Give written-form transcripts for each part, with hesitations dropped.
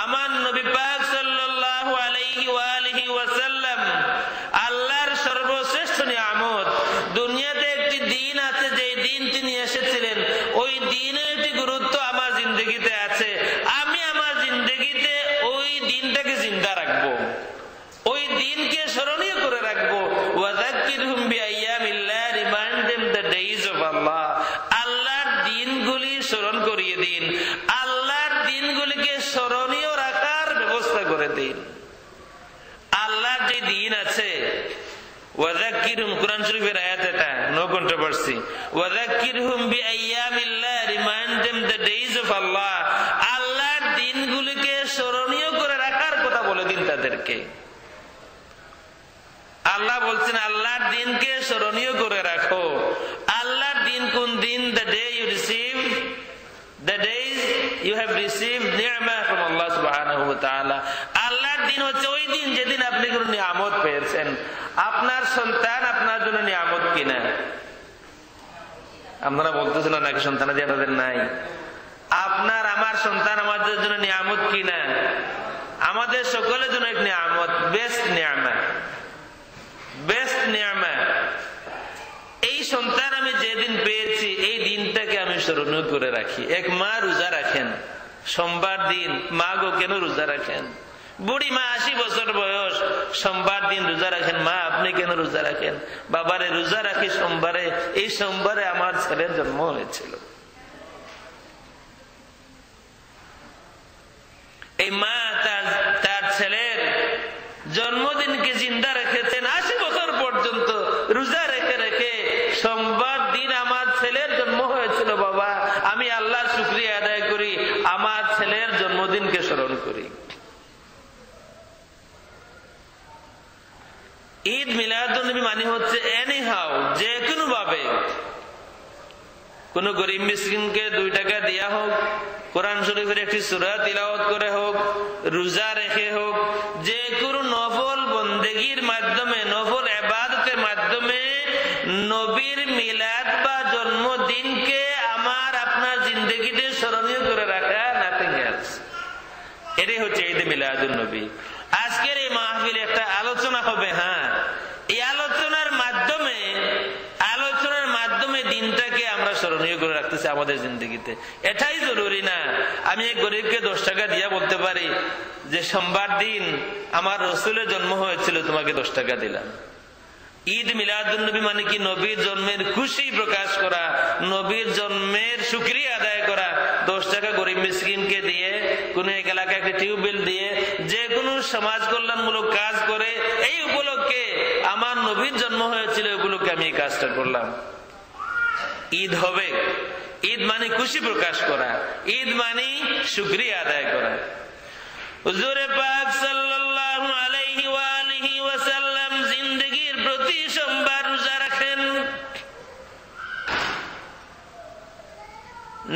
আমার নবী পাক সাল্লাল্লাহু আলাইহি ওয়া আলিহি ওয়াসাল্লাম আল্লাহর সর্বশ্রেষ্ঠ নিয়ামত। দুনিয়াতে একটি দিন আছে, যে দিন তিনি এসেছিলেন, ওই দিনের একটি গুরুত্ব আমার জিন্দগিতে আছে। আমি আমার জিন্দগিতে ওই দিনটাকে জিন্দা রাখবো, ওই দিনকে স্মরণীয় করে রাখবো। ওয়াযাক্কিরহুম বিআইয়ামিল্লাহ, remind them the days of Allah. আল্লাহর দিনগুলি স্মরণ করিয়ে দিন, আল্লাহর দিনগুলিকে স্মরণীয় রাখার ব্যবস্থা করে দিন। আল্লাহর যে দিন আছে, ওয়াযাক্কিরহুম, কুরআন শরীফের আয়াত এটা, নো কন্ট্রোভার্সি। ওয়াযাক্কিরহুম বিআইয়ামিল্লাহ, remind them the days of Allah. আল্লাহর দিনগুলিকে স্মরণীয় করে রাখার কথা বলে দিন তাদেরকে। আল্লাহ বলছেন আল্লাহর দিনকে স্মরণীয় করে রাখো। আল্লাহর দিন কোন দিন? The day you receive, the days you have received নি'মা ফ্রম আল্লাহ সুবহানাহু ওয়া তাআলা। আল্লাহর দিন হচ্ছে ওই দিন যেদিন আপনি কোনো নিয়ামত পেয়েছেন। আপনার সন্তান আপনার জন্য নিয়ামত কিনা? আপনারা বলতেছিলেন নাকি সন্তান যে আপনাদের নাই? আপনার আমার সন্তান আমাদের জন্য নিয়ামত কিনা? আমাদের সকলের জন্য এক নিয়ামত, বেস্ট নিয়ামত, বেস্ট নিয়ামত। এই সন্তান আমি যেদিন পেয়েছি, এই দিনটাকে আমি স্মরণীয় করে রাখি। এক মা রোজা রাখেন সোমবার দিন। মা গো, কেন রোজা রাখেন? বুড়ি মা, 80 বছর বয়স, সোমবার দিন রোজা রাখেন। মা, আপনি কেন রোজা রাখেন? বাবারে, রোজা রাখি সোমবারে, এই সোমবারে আমার ছেলের জন্ম হয়েছিল। এই মা তার ছেলের জন্মদিনকে জিন্দা রেখেছেন 80 বছর পর্যন্ত রোজা রেখে রেখে। সোমবার দিন আমার ছেলের জন্ম হয়েছিল বাবা, আমি আল্লাহর শুকরিয়া আদায় করি, আমার ছেলের জন্মদিনকে স্মরণ করি। ঈদ মিলাদুন নবী মানে হচ্ছে এনি হাউ, যে কোনো ভাবে, কোন গরিব মিসকিনকে 2 টাকা দেয়া হোক, কোরআন শরীফের একটি সূরা তিলাওয়াত করে হোক, রোজা রেখে হোক, যে কোনো নফল বন্দেগীর মাধ্যমে, নফল ইবাদতের মাধ্যমে নবীর মিলাদ বা জন্মদিনকে আমার আপনার জিন্দগিতে স্মরণীয় করে রাখা, নাথিং এলস। এটাই হচ্ছে ঈদ মিলাদুন নবী। আজকের এই মাহফিলে একটা আলোচনা হবে। হ্যাঁ, এই আলোচনার মাধ্যমে দিনটাকে আমরা স্মরণীয় করে রাখতেছি আমাদের জিন্দগিতে। এটাই জরুরি না আমি এক গরিবকে 10 টাকা দিয়া বলতে পারি যে সোমবার দিন আমার রাসূলের জন্ম হয়েছিল, তোমাকে 10 টাকা দিলাম। ঈদ মিলাদুন নবী মানে কি? নবীর জন্মের খুশি প্রকাশ করা, নবীর জন্মের শুকরিয়া আদায় করা। 10 টাকা গরিব মিসকিনকে দিয়ে, কোন এক এলাকায় একটা টিউবওয়েল দিয়ে, যে কোনো সমাজ কল্যাণমূলক কাজ করে, এই উপলক্ষে আমার নবীর জন্ম হয়েছিল, উপলক্ষে আমি এই কাজটা করলাম। ঈদ হবে। ঈদ মানে খুশি প্রকাশ করা, ঈদ মানে শুকরিয়া আদায় করা। হুজুর পাক সাল্লাল্লাহু আলাইহি ওয়া আলিহি ওয়াসাল্লাম জিন্দেগীর প্রতি সোমবার রোজা রাখেন।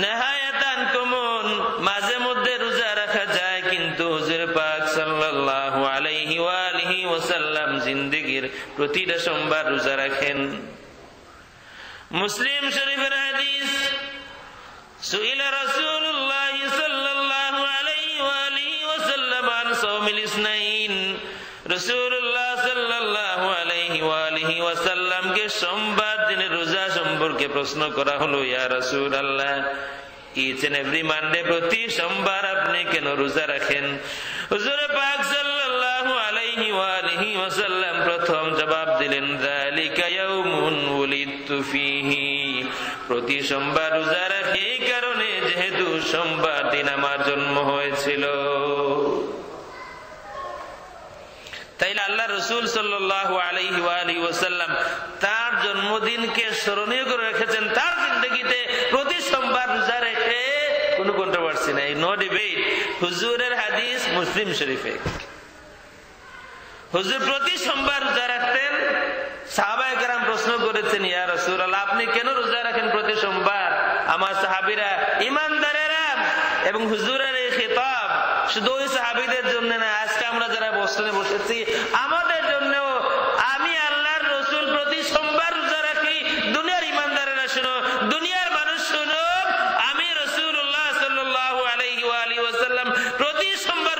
নেহায়াতান কমন, মাঝে মধ্যে রোজা রাখা যায়, কিন্তু হুজুর পাক সাল্লাল্লাহু আলাইহি ওয়া আলিহি ওয়াসাল্লাম জিন্দেগীর প্রতিটা সোমবার রোজা রাখেন। মুসলিম শরীফের হাদিস, সুইলা রাসূলুল্লাহ সাল্লাল্লাহু আলাইহি ওয়া আলিহি ওয়াসাল্লাম আন সাওমিল ইসনাইন। রাসূলুল্লাহ সাল্লাল্লাহু আলাইহি ওয়া আলিহি ওয়াসাল্লামকে সোমবার দিনের রোজা সম্পর্কে প্রশ্ন করা হলো, ইয়া রাসূলুল্লাহ, ইচ এন্ড এভরি মানডে, প্রতি সোমবার আপনি কেন রোজা রাখেন? হুজুর পাক সাল্লাল্লাহু আলাইহি ওয়া আলিহি ওয়াসাল্লাম প্রথম জবাব দিলেন, যালিকা ইয়াউমুন উলিদতু ফীহি, প্রতি সোমবার রোজা রাখি এই কারণে যেহেতু সোমবার দিন আমার জন্ম হয়েছিল। তাইলে আল্লাহ রাসূল সাল্লাল্লাহু আলাইহি ওয়া আলিহি ওয়াসাল্লাম তার জন্মদিনকে স্মরণীয় করে রেখেছেন তার জিন্দেগিতে। প্রতি সোমবার রোজা রেখে, কোনো কন্ট্রোভার্সি নাই, নো ডিবেট। হুজুরের হাদিস মুসলিম শরীফে। হুজুর প্রতি সোমবার রোজা রাখতেন। সাহাবায়ে কেরাম প্রশ্ন করেছেন, ইয়া রাসূলুল্লাহ, আপনি কেন রোজা রাখেন প্রতি সোমবার? আমার সাহাবীরা ইমানদারেরা, এবং হুজুরের এই খিতাব শুধু ওই সাহাবীদের জন্য না, আজকে আমরা যারা বসনে বসেছি আমাদের জন্যও। আমি আল্লাহর রাসূল প্রতি সোমবার রোজা রাখি, দুনিয়ার ইমানদারেরা শুনো, দুনিয়ার মানুষ শুনো, আমি রাসূলুল্লাহ সাল্লাল্লাহু আলাইহি ওয়া আলিহি ওয়াসাল্লাম প্রতি সোমবার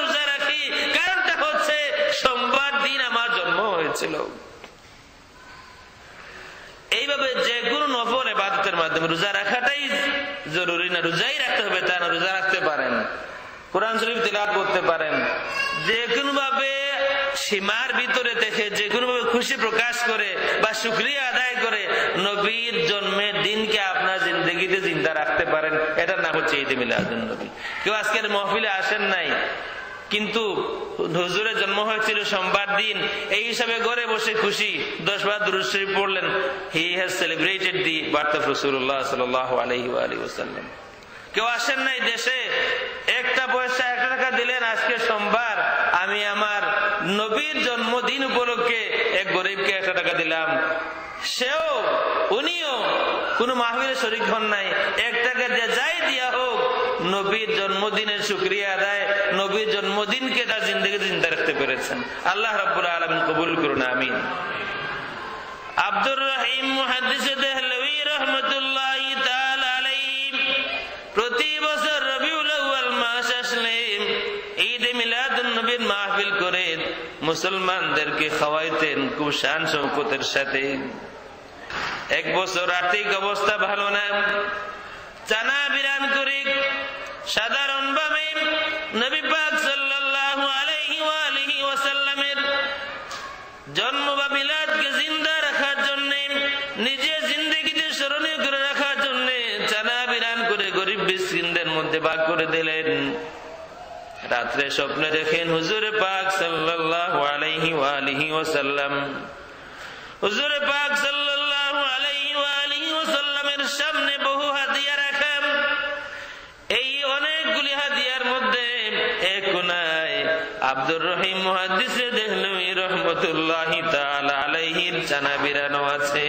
ছিল। এইভাবে যে কোনো নফল ইবাদতের মাধ্যমে, রোজা রাখাটাই জরুরি না, রোজাই রাখতে হবে তা না, রোজা রাখতে পারেন, কোরআন শরীফ তিলাওয়াত করতে পারেন, যে কোনো ভাবে সীমার ভিতরে থেকে যে কোনো ভাবে খুশি প্রকাশ করে বা শুকরিয়া আদায় করে নবীর জন্মের দিনকে আপনার জিন্দগিতে জিন্দা রাখতে পারেন। এটার নাম হচ্ছে ঈদে মিলাদুন নবী। কেউ আজকের মাহফিলে আসেন নাই, কিন্তু হুজুরের জন্ম হয়েছিল সোমবার দিন, এই হিসাবে ঘরে বসে খুশি 10 বার দুরূদ শরীফ পড়লেন। He has celebrated the birth of রাসূলুল্লাহ সাল্লাল্লাহু আলাইহি ওয়াসাল্লাম। কেউ আসেন নাই দেশে, একটা পয়সা 1 টাকা দিলেন, আজকে সোমবার আমি আমার নবীর জন্মদিন উপলক্ষে এক গরিবকে 1 টাকা দিলাম। উনিও কোন মাহফিলে শরীক হন নাই, 1 টাকা দিয়ে যাই দিয়া হোক নবীর জন্মদিনের শুকরিয়া আদায়, নবীর জন্মদিনকে তার জিন্দগি জিন্দা রাখতে পেরেছেন। আল্লাহ রাব্বুল আলামিন কবুল করুন, আমিন। আব্দুর রহিম মুহাদ্দিস দেহলভী রাহমাতুল্লাহি তাআলা আলাইহি প্রতি বছর রবিউল আউয়াল মাস আসলে ঈদে মিলাদুন নবীর মাহফিল করে মুসলমানদেরকে খাওয়াইতেন খুব শান শৌকতের সাথে। এক বছর আর্থিক অবস্থা ভালো না, চানা বিরান করে সাধারণভাবে নবী পাক সাল্লাল্লাহু আলাইহি ওয়াসাল্লামের জন্ম বা মিলাদকে জিন্দা রাখার জন্য, নিজের জিন্দগিতে স্মরণীয় করে রাখার জন্য চানা বিরান করে গরিব মিসকিনদের মধ্যে ভাগ করে দিলেন। রাত্রে স্বপ্নে দেখেন হুজুর পাক সাল্লাল্লাহু আলাইহি ওয়াসাল্লাম, হুজুর পাক সাল্লাল্লাহু আলাইহি ওয়াসাল্লামের সামনে বহু হাদিয়া রাখা। এই অনেকগুলি হাদিয়ার মধ্যে এক কোনায় আব্দুর রহিম মুহাদ্দিস দেহলভী রাহমাতুল্লাহি তাআলা আলাইহির চানা বিরানো আছে।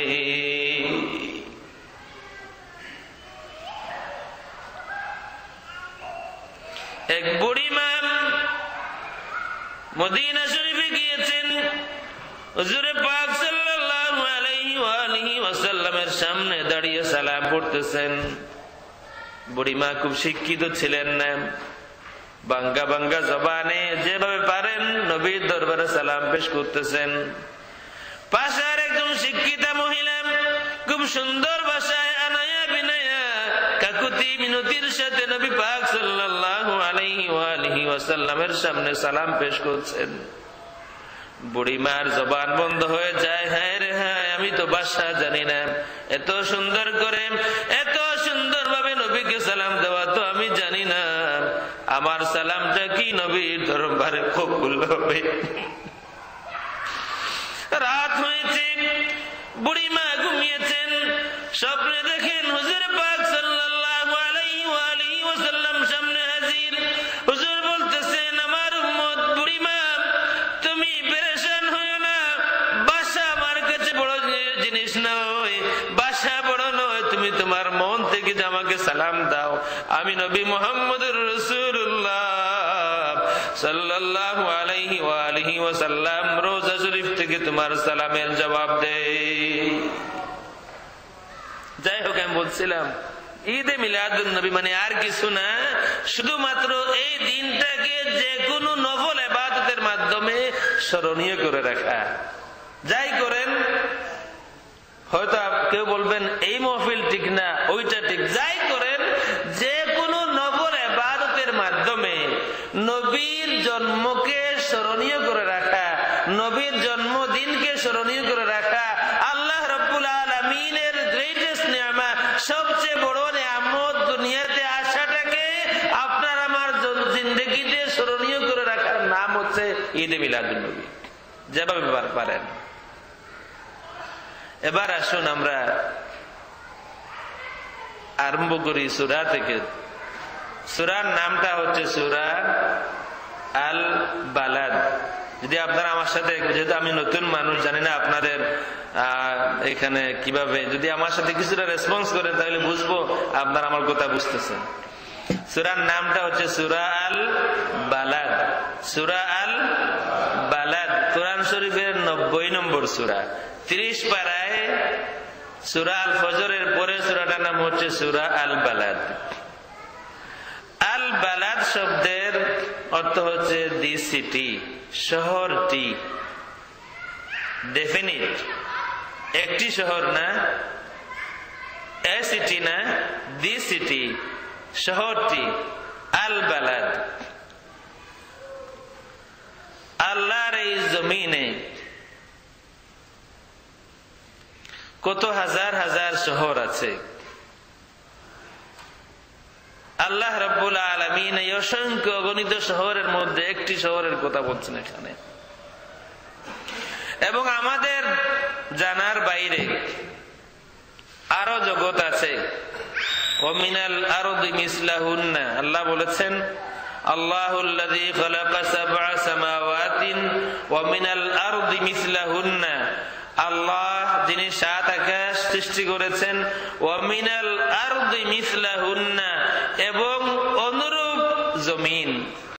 এক বুড়ি মা মদিনা শরীফে গিয়েছেন, হুজুর পাক সাল্লাল্লাহু আলাইহি ওয়াসাল্লামের সামনে দাঁড়িয়ে সালাম পড়তেছেন। বুড়িমা খুব শিক্ষিত ছিলেন না, বাঙ্গা বাঙ্গা জবানে যেভাবে পারেন নবীর দরবারে সালাম পেশ করতেছেন। পাশে আর একজন শিক্ষিতা মহিলা খুব সুন্দর ভাষায় আনায়া বিনায়া কাকুতি মিনতির সাথে নবী পাক সাল্লাল্লাহু আলাইহি ওয়াসাল্লামের সামনে সালাম পেশ করছেন। বুড়িমার জবান বন্ধ হয়ে যায়, হ্যাঁ রে হ্যাঁ, আমি তো ভাষা জানি না, এত সুন্দর করে এত সুন্দর ভাবে নবীকে সালাম দেওয়া তো আমি জানি না, আমার সালামটা কি নবীর দরবারে কবুল হবে? রাত হয়েছে, বুড়িমা ঘুমিয়েছেন, স্বপ্নে দেখেন হুজুর পাক সাল্লাল্লাহু আলাইহি ওয়াসাল্লাম সামনে হাজির। হুজুর বলতেছেন, আমার উম্মত বুড়িমা, তুমি পেরেশান হয়ো না, ভাষা আমার কাছে বড় জিনিস নয়, ভাষা বড় নয়, তুমি তোমার মন থেকে যে আমাকে সালাম দাও, আমি নবী মুহাম্মদুর রাসূলুল্লাহ সাল্লাল্লাহু আলাইহি ওয়াসাল্লাম রোজা শরীফ থেকে তোমার সালামের জবাব দেই। যাই হোক, আমি বলছিলাম ঈদে মিলাদুন নবী মানে আর কিছু না, শুধুমাত্র এই দিনটাকে যে কোনো নফল ইবাদতের মাধ্যমে স্মরণীয় করে রাখা। যাই করেন, হয়তো কেউ বলবেন এই মাহফিল ঠিক না, ওইটা ঠিক, যাই করেন যে কোনো নফল ইবাদতের মাধ্যমে নবীর জন্মকে স্মরণীয় করে রাখা, নবীর জন্মদিনকে স্মরণীয় করে রাখা আল্লাহ রাব্বুল আলামিনের গ্রেটেস্ট নিয়ামত, সবচেয়ে বড় নিয়ামত। দুনিয়াতে আসাটাকে আপনার আমার জিন্দেগিতে স্মরণীয় করে রাখার নাম হচ্ছে ঈদে মিলাদুন নবী। যেভাবে পারেন। এবার আসুন আমরা আরম্ভ করি সূরা থেকে। সূরার নামটা হচ্ছে সূরা আল বালাদ। যদি আপনারা আমার সাথে, যেহেতু আমি নতুন মানুষ, জানি না আপনাদের এখানে কিভাবে, যদি আমার সাথে কিছুটা রেসপন্স করেন তাহলে বুঝবো আপনারা আমার কথা বুঝতেছেন। সূরার নামটা হচ্ছে সূরা আল বালাদ। সূরা আল বালাদ কোরআন শরীফের 90 নম্বর সূরা। 30 পারায় সূরা আল ফজরের পরে সূরাটার নাম হচ্ছে সূরা আল বালাদ। আল বালাদ শব্দের অর্থ হচ্ছে দি সিটি, শহরটি। ডেফিনিট, একটি শহর না, এ সিটি না, দি সিটি, শহরটি, আল বালাদ। আল্লাহর এই জমিনে কত হাজার হাজার শহর আছে। আল্লাহ রাব্বুল আলামিন এই অসংখ্য অগণিত শহরের মধ্যে একটি শহরের কথা বলছেন এখানে। এবং আমাদের জানার বাইরে আরো জগৎ আছে। ওয়ামিনাল আরদি মিসলাহুন্না, আল্লাহ বলেছেন আল্লাহুল্লাযী খালাকা সাবআ সামাওয়াতিন ওয়া মিনাল আরদি মিসলাহুন্না, আল্লাহ যিনি 7 আকাশ সৃষ্টি করেছেন, ওয়া মিনাল আরদি মিসলাহুন্না, এবং অনুরূপ জমিন।